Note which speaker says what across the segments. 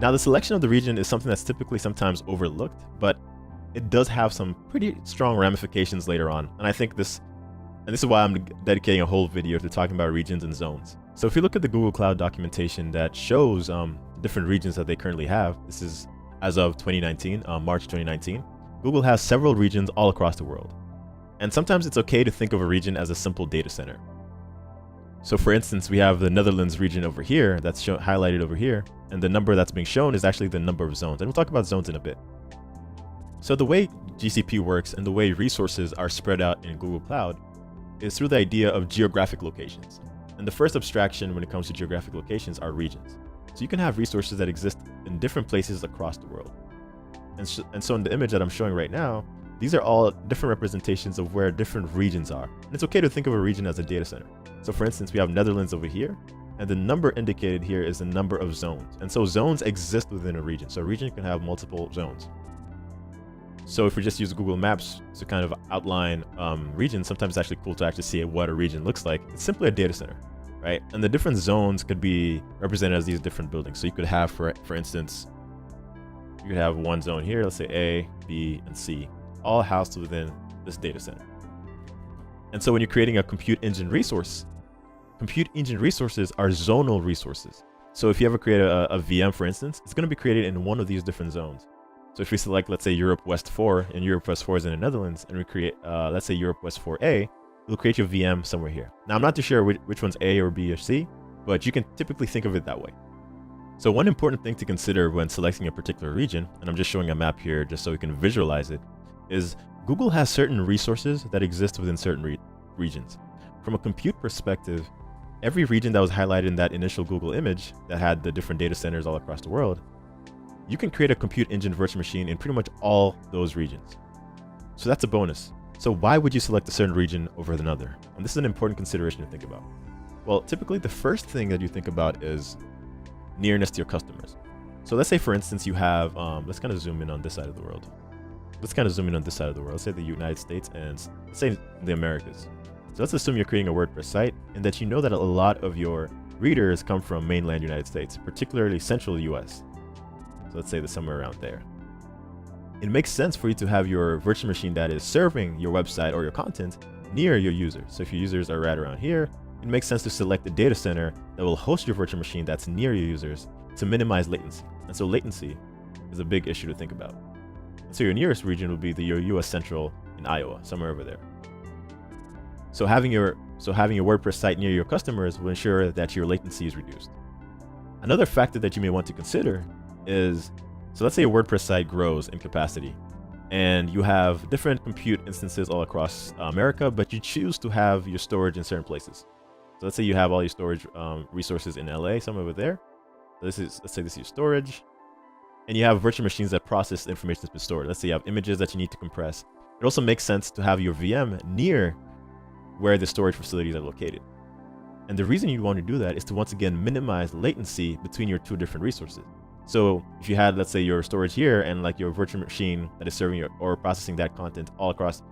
Speaker 1: Now, the selection of the region is something that's typically sometimes overlooked, but it does have some pretty strong ramifications later on. And I think this is why I'm dedicating a whole video to talking about regions and zones. So if you look at the Google Cloud documentation that shows different regions that they currently have, this is as of 2019, March 2019, Google has several regions all across the world. And sometimes it's okay to think of a region as a simple data center. So for instance, we have the Netherlands region over here that's highlighted over here, and the number that's being shown is actually the number of zones. And we'll talk about zones in a bit. So the way GCP works and the way resources are spread out in Google Cloud is through the idea of geographic locations. And the first abstraction when it comes to geographic locations are regions. So you can have resources that exist in different places across the world. And so in the image that I'm showing right now, these are all different representations of where different regions are. And it's okay to think of a region as a data center. So for instance, we have Netherlands over here, and the number indicated here is the number of zones. And so zones exist within a region. So a region can have multiple zones. So if we just use Google Maps to kind of outline regions, sometimes it's actually cool to actually see what a region looks like. It's simply a data center, right? And the different zones could be represented as these different buildings. So you could have, for instance, you could have one zone here, let's say A, B, and C, all housed within this data center. And so when you're creating a compute engine resource, compute engine resources are zonal resources. So if you ever create a VM, for instance, it's going to be created in one of these different zones. So if we select, let's say, Europe West 4, and Europe West 4 is in the Netherlands, and we create, let's say, Europe West 4A, it'll create your VM somewhere here. Now, I'm not too sure which one's A or B or C, but you can typically think of it that way. So one important thing to consider when selecting a particular region, and I'm just showing a map here just so we can visualize it, is Google has certain resources that exist within certain regions. From a compute perspective, every region that was highlighted in that initial Google image that had the different data centers all across the world, you can create a compute engine virtual machine in pretty much all those regions. So that's a bonus. So why would you select a certain region over another? And this is an important consideration to think about. Well, typically the first thing that you think about is nearness to your customers. So let's say, for instance, you have, let's kind of zoom in on this side of the world. Let's say the United States and let's say the Americas. So let's assume you're creating a WordPress site and that you know that a lot of your readers come from mainland United States, particularly central US. So let's say there's somewhere around there. It makes sense for you to have your virtual machine that is serving your website or your content near your users. So if your users are right around here, it makes sense to select the data center that will host your virtual machine that's near your users to minimize latency. And so latency is a big issue to think about. And so your nearest region will be your US Central in Iowa, somewhere over there. So having your WordPress site near your customers will ensure that your latency is reduced. Another factor that you may want to consider is, so let's say your WordPress site grows in capacity and you have different compute instances all across America, but you choose to have your storage in certain places. So let's say you have all your storage resources in LA, somewhere over there. Let's say this is your storage, and you have virtual machines that process the information that's been stored. Let's say you have images that you need to compress. It also makes sense to have your VM near where the storage facilities are located. And the reason you want to do that is to once again minimize latency between your two different resources. So if you had, let's say, your storage here and like your virtual machine that is serving or processing that content all across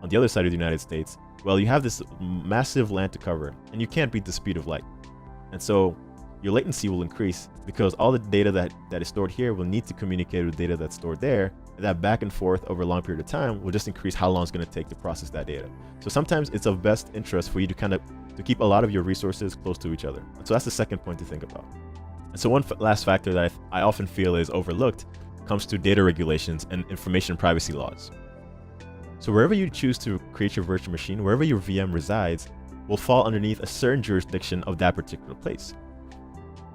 Speaker 1: on the other side of the United States, well, you have this massive land to cover and you can't beat the speed of light. And so your latency will increase because all the data that is stored here will need to communicate with data that's stored there. And that back and forth over a long period of time will just increase how long it's going to take to process that data. So sometimes it's of best interest for you to keep a lot of your resources close to each other. And so that's the second point to think about. And so one last factor that I often feel is overlooked comes to data regulations and information privacy laws. So wherever you choose to create your virtual machine, wherever your VM resides, will fall underneath a certain jurisdiction of that particular place.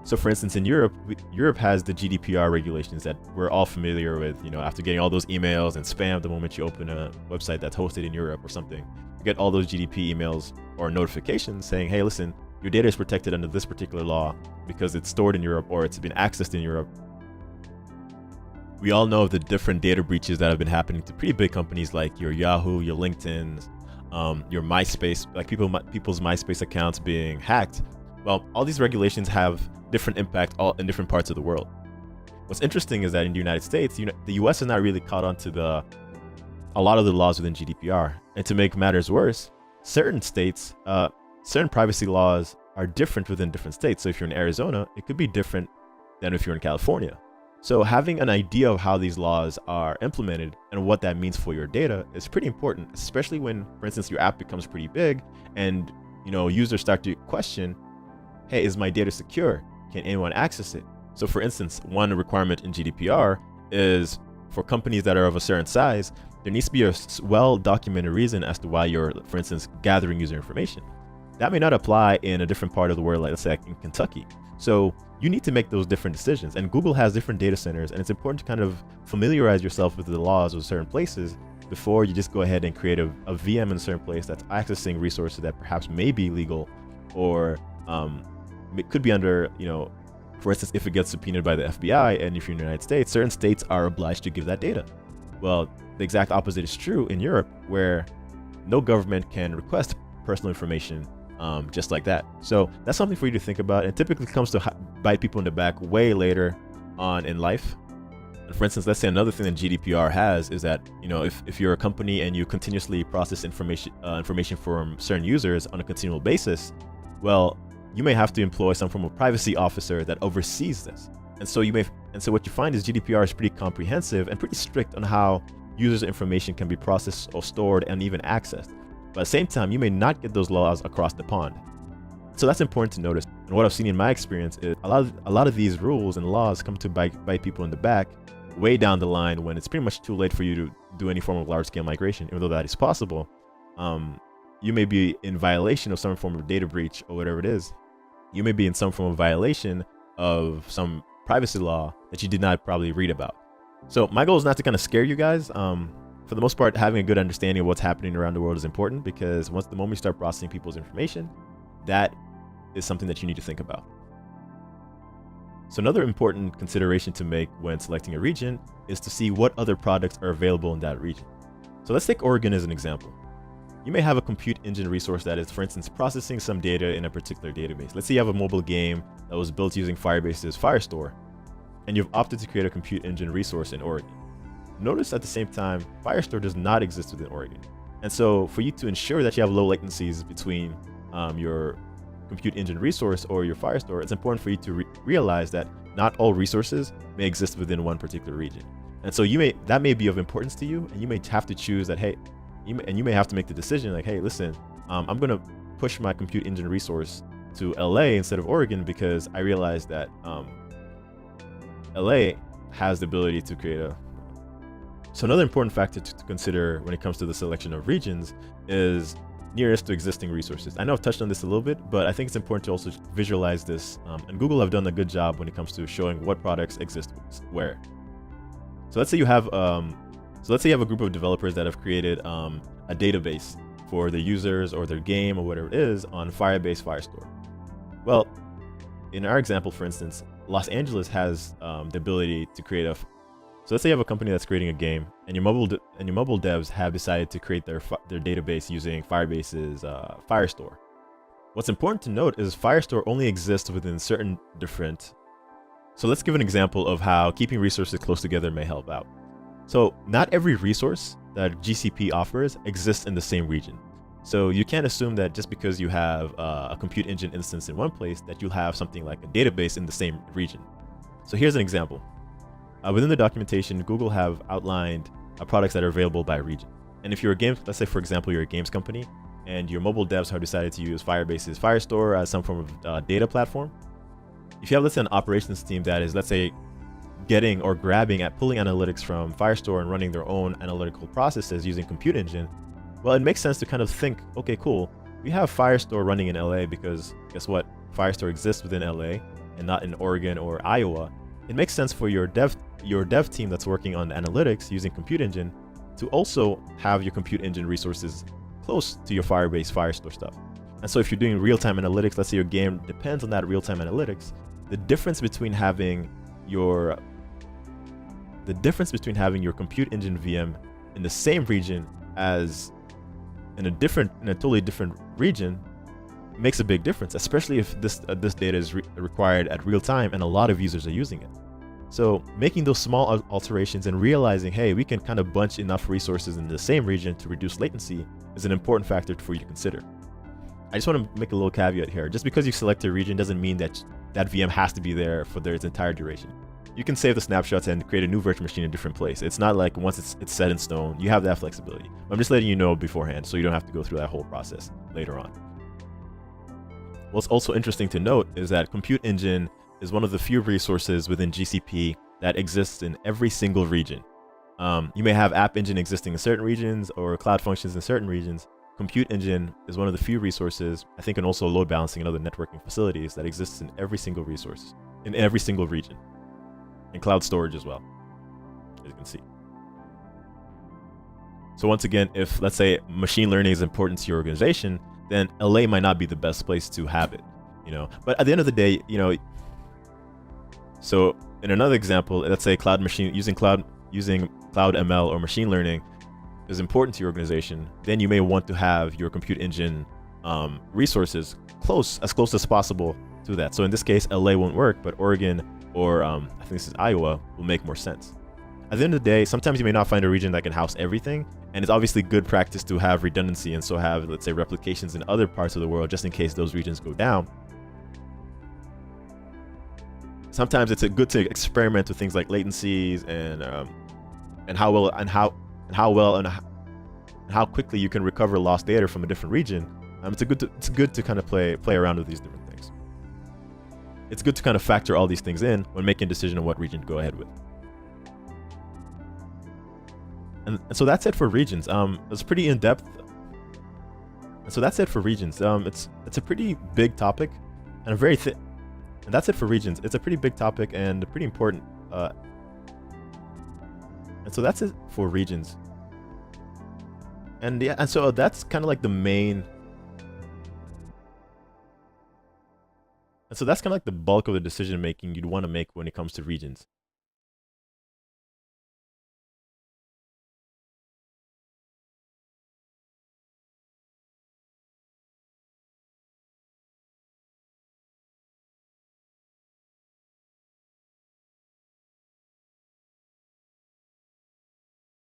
Speaker 1: So for instance, in Europe, Europe has the GDPR regulations that we're all familiar with, after getting all those emails and spam the moment you open a website that's hosted in Europe or something. You get all those GDP emails or notifications saying, hey, listen, your data is protected under this particular law because it's stored in Europe or it's been accessed in Europe. We all know of the different data breaches that have been happening to pretty big companies like your Yahoo, your LinkedIn, your MySpace, like people's MySpace accounts being hacked. Well, all these regulations have different impact all in different parts of the world. What's interesting is that in the United States, the US is not really caught on to a lot of the laws within GDPR. And to make matters worse, certain states, certain privacy laws are different within different states. So if you're in Arizona, it could be different than if you're in California. So having an idea of how these laws are implemented and what that means for your data is pretty important, especially when, for instance, your app becomes pretty big and users start to question, hey, is my data secure? Can anyone access it? So for instance, one requirement in GDPR is for companies that are of a certain size, there needs to be a well-documented reason as to why you're, for instance, gathering user information. That may not apply in a different part of the world, like let's say in Kentucky. So you need to make those different decisions. And Google has different data centers, and it's important to kind of familiarize yourself with the laws of certain places before you just go ahead and create a VM in a certain place that's accessing resources that perhaps may be legal, or it could be under, for instance, if it gets subpoenaed by the FBI, and if you're in the United States, certain states are obliged to give that data. Well, the exact opposite is true in Europe, where no government can request personal information just like that. So that's something for you to think about. And typically comes to bite people in the back way later on in life. And for instance, let's say another thing that GDPR has is that, if you're a company and you continuously process information from certain users on a continual basis, well, you may have to employ some form of privacy officer that oversees this. And so what you find is GDPR is pretty comprehensive and pretty strict on how users' information can be processed or stored and even accessed. But at the same time, you may not get those laws across the pond. So that's important to notice. And what I've seen in my experience is a lot of these rules and laws come to bite people in the back way down the line when it's pretty much too late for you to do any form of large-scale migration. Even though that is possible, you may be in violation of some form of data breach or whatever it is. You may be in some form of violation of some privacy law that you did not probably read about. So my goal is not to kind of scare you guys. For the most part, having a good understanding of what's happening around the world is important, because the moment you start processing people's information, that is something that you need to think about. So another important consideration to make when selecting a region is to see what other products are available in that region. So let's take Oregon as an example. You may have a compute engine resource that is, for instance, processing some data in a particular database. Let's say you have a mobile game that was built using Firebase's Firestore, and you've opted to create a compute engine resource in Oregon. Notice at the same time, Firestore does not exist within Oregon. And so for you to ensure that you have low latencies between your compute engine resource or your Firestore, it's important for you to realize that not all resources may exist within one particular region. And so that may be of importance to you, and you may have to choose that, hey, you may have to make the decision like, hey, listen, I'm going to push my compute engine resource to LA instead of Oregon, because I realize that LA has the ability to create So another important factor to consider when it comes to the selection of regions is nearest to existing resources. I know I've touched on this a little bit, but I think it's important to also visualize this. And Google have done a good job when it comes to showing what products exist where. So let's say you have a group of developers that have created a database for their users or their game or whatever it is on Firebase Firestore. Well, in our example, for instance, Los Angeles has the ability to create So let's say you have a company that's creating a game, and your mobile devs have decided to create their database using Firebase's Firestore. What's important to note is Firestore only exists within certain different. So let's give an example of how keeping resources close together may help out. So not every resource that GCP offers exists in the same region. So you can't assume that just because you have a compute engine instance in one place that you'll have something like a database in the same region. So here's an example. Within the documentation, Google have outlined products that are available by region. And if you're a game, let's say for example, you're a games company and your mobile devs have decided to use Firebase's Firestore as some form of data platform. If you have, let's say, an operations team that is, let's say, getting or grabbing at pulling analytics from Firestore and running their own analytical processes using compute engine, well, it makes sense to kind of think, okay, cool. We have Firestore running in LA because guess what? Firestore exists within LA and not in Oregon or Iowa. It makes sense for your dev team that's working on analytics using compute engine to also have your compute engine resources close to your Firebase Firestore stuff. And so if you're doing real-time analytics, let's say your game depends on that real-time analytics, the difference between having your compute engine VM in the same region as in a totally different region makes a big difference, especially if this data is required at real time and a lot of users are using it. So making those small alterations and realizing, hey, we can kind of bunch enough resources in the same region to reduce latency is an important factor for you to consider. I just want to make a little caveat here. Just because you select a region doesn't mean that that VM has to be there for its entire duration. you can save the snapshots and create a new virtual machine in a different place. It's not like once it's set in stone, you have that flexibility. I'm just letting you know beforehand so you don't have to go through that whole process later on. What's also interesting to note is that Compute Engine is one of the few resources within GCP that exists in every single region. You may have App Engine existing in certain regions or Cloud Functions in certain regions. Compute Engine is one of the few resources, I think, and also load balancing and other networking facilities that exists in every single resource, in every single region, and cloud storage as well, as you can see. So once again, if let's say machine learning is important to your organization, then LA might not be the best place to have it, you know. But at the end of the day, you know, so in another example, let's say using cloud ML or machine learning is important to your organization, then you may want to have your Compute Engine resources as close as possible to that. So in this case, LA won't work, but Oregon or I think this is Iowa will make more sense. At the end of the day, sometimes you may not find a region that can house everything, and it's obviously good practice to have redundancy and so have, let's say, replications in other parts of the world just in case those regions go down. Sometimes it's good to experiment with things like latencies and how quickly you can recover lost data from a different region. It's good to kind of play around with these different things. It's good to kind of factor all these things in when making a decision on what region to go ahead with. And so that's it for regions. It's pretty in depth. And so that's it for regions. It's a pretty big topic and a very thick. And that's it for regions. It's a pretty big topic and pretty important. And so that's it for regions. And yeah, and so that's kind of like the main. And so that's kind of like the bulk of the decision making you'd want to make when it comes to regions.